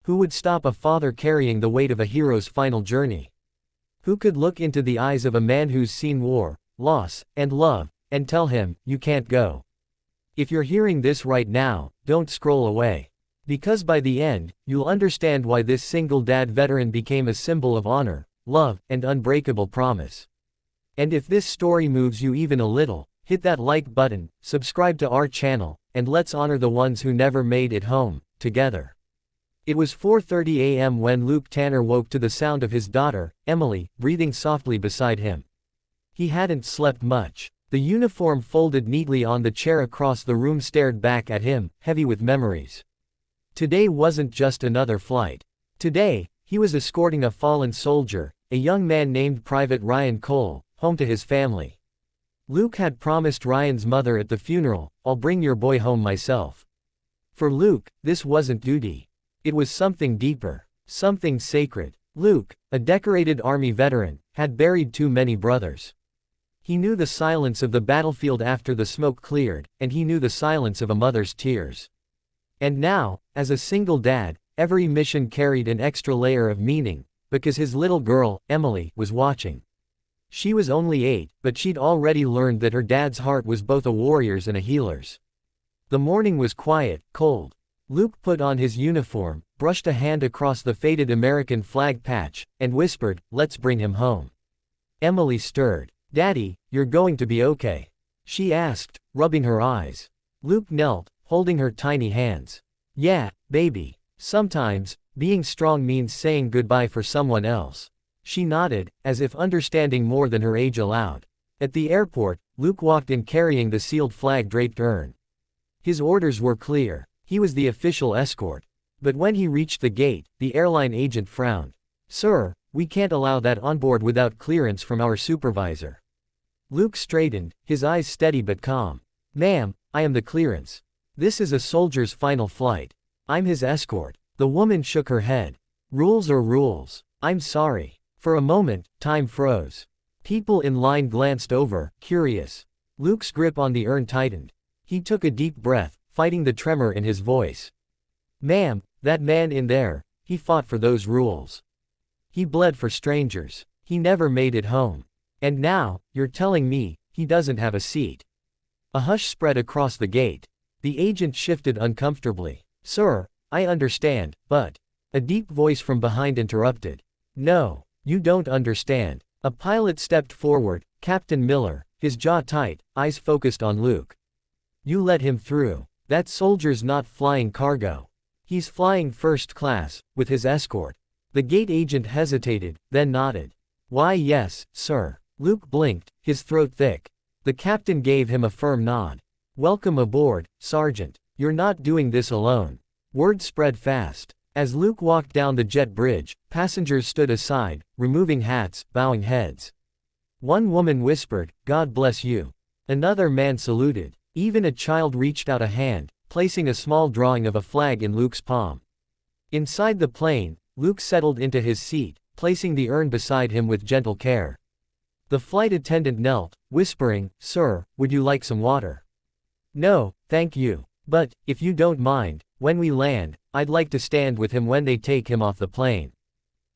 Who would stop a father carrying the weight of a hero's final journey? Who could look into the eyes of a man who's seen war, loss, and love, and tell him, you can't go? If you're hearing this right now, don't scroll away. Because by the end, you'll understand why this single dad veteran became a symbol of honor, love, and unbreakable promise. And if this story moves you even a little, hit that like button, subscribe to our channel, and let's honor the ones who never made it home, together. It was 4:30 a.m. when Luke Tanner woke to the sound of his daughter, Emily, breathing softly beside him. He hadn't slept much. The uniform folded neatly on the chair across the room stared back at him, heavy with memories. Today wasn't just another flight. Today, he was escorting a fallen soldier, a young man named Private Ryan Cole, home to his family. Luke had promised Ryan's mother at the funeral, "I'll bring your boy home myself." For Luke, this wasn't duty. It was something deeper, something sacred. Luke, a decorated Army veteran, had buried too many brothers. He knew the silence of the battlefield after the smoke cleared, and he knew the silence of a mother's tears. And now, as a single dad, every mission carried an extra layer of meaning, because his little girl, Emily, was watching. She was only 8, but she'd already learned that her dad's heart was both a warrior's and a healer's. The morning was quiet, cold. Luke put on his uniform, brushed a hand across the faded American flag patch, and whispered, "Let's bring him home." Emily stirred. "Daddy, you're going to be okay?" she asked, rubbing her eyes. Luke knelt, holding her tiny hands. "Yeah, baby. Sometimes, being strong means saying goodbye for someone else." She nodded, as if understanding more than her age allowed. At the airport, Luke walked in carrying the sealed flag-draped urn. His orders were clear. He was the official escort. But when he reached the gate, the airline agent frowned. "Sir, we can't allow that on board without clearance from our supervisor." Luke straightened, his eyes steady but calm. "Ma'am, I am the clearance. This is a soldier's final flight. I'm his escort." The woman shook her head. "Rules are rules. I'm sorry." For a moment, time froze. People in line glanced over, curious. Luke's grip on the urn tightened. He took a deep breath, fighting the tremor in his voice. "Ma'am, that man in there, he fought for those rules. He bled for strangers. He never made it home. And now, you're telling me, he doesn't have a seat." A hush spread across the gate. The agent shifted uncomfortably. "Sir, I understand, but..." A deep voice from behind interrupted. "No, you don't understand." A pilot stepped forward, Captain Miller, his jaw tight, eyes focused on Luke. "You let him through. That soldier's not flying cargo. He's flying first class, with his escort." The gate agent hesitated, then nodded. "Why yes, sir." Luke blinked, his throat thick. The captain gave him a firm nod. "Welcome aboard, Sergeant. You're not doing this alone." Word spread fast. As Luke walked down the jet bridge, passengers stood aside, removing hats, bowing heads. One woman whispered, "God bless you." Another man saluted. Even a child reached out a hand, placing a small drawing of a flag in Luke's palm. Inside the plane, Luke settled into his seat, placing the urn beside him with gentle care. The flight attendant knelt, whispering, "Sir, would you like some water?" "No, thank you. But, if you don't mind, when we land, I'd like to stand with him when they take him off the plane."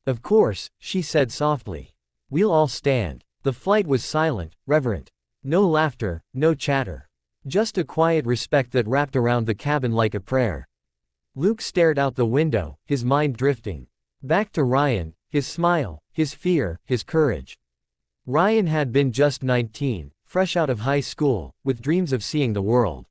"Of course," she said softly. "We'll all stand." The flight was silent, reverent. No laughter, no chatter. Just a quiet respect that wrapped around the cabin like a prayer. Luke stared out the window, his mind drifting. Back to Ryan, his smile, his fear, his courage. Ryan had been just 19, fresh out of high school, with dreams of seeing the world.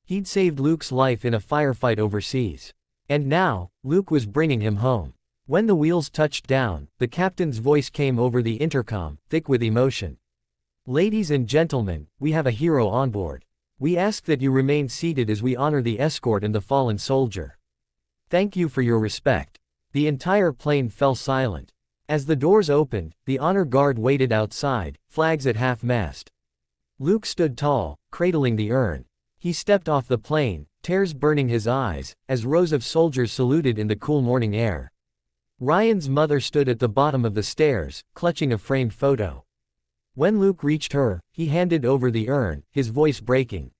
He'd saved Luke's life in a firefight overseas. And now, Luke was bringing him home. When the wheels touched down, the captain's voice came over the intercom, thick with emotion. "Ladies and gentlemen, we have a hero on board. We ask that you remain seated as we honor the escort and the fallen soldier. Thank you for your respect." The entire plane fell silent. As the doors opened, the honor guard waited outside, flags at half-mast. Luke stood tall, cradling the urn. He stepped off the plane, tears burning his eyes, as rows of soldiers saluted in the cool morning air. Ryan's mother stood at the bottom of the stairs, clutching a framed photo. When Luke reached her, he handed over the urn, his voice breaking.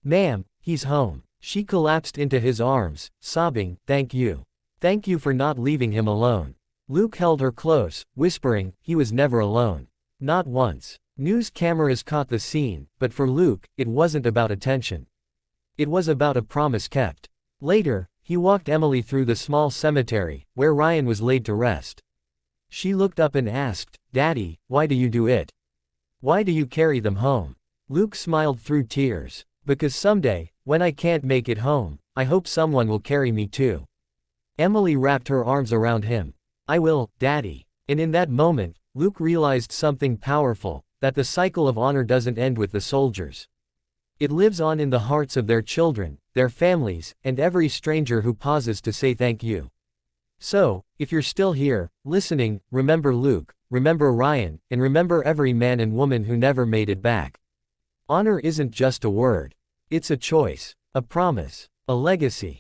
"Ma'am, he's home." She collapsed into his arms, sobbing, "Thank you. Thank you for not leaving him alone. Luke held her close, whispering, he was never alone. Not once. News cameras caught the scene, but for Luke, it wasn't about attention. It was about a promise kept. Later, he walked Emily through the small cemetery, where Ryan was laid to rest. She looked up and asked, Daddy, why do you do it? Why do you carry them home? Luke smiled through tears. Because someday, when I can't make it home, I hope someone will carry me too. Emily wrapped her arms around him. I will, Daddy. And in that moment, Luke realized something powerful, that the cycle of honor doesn't end with the soldiers. It lives on in the hearts of their children, their families, and every stranger who pauses to say thank you. So, if you're still here, listening, remember Luke, remember Ryan, and remember every man and woman who never made it back. Honor isn't just a word. It's a choice, a promise, a legacy.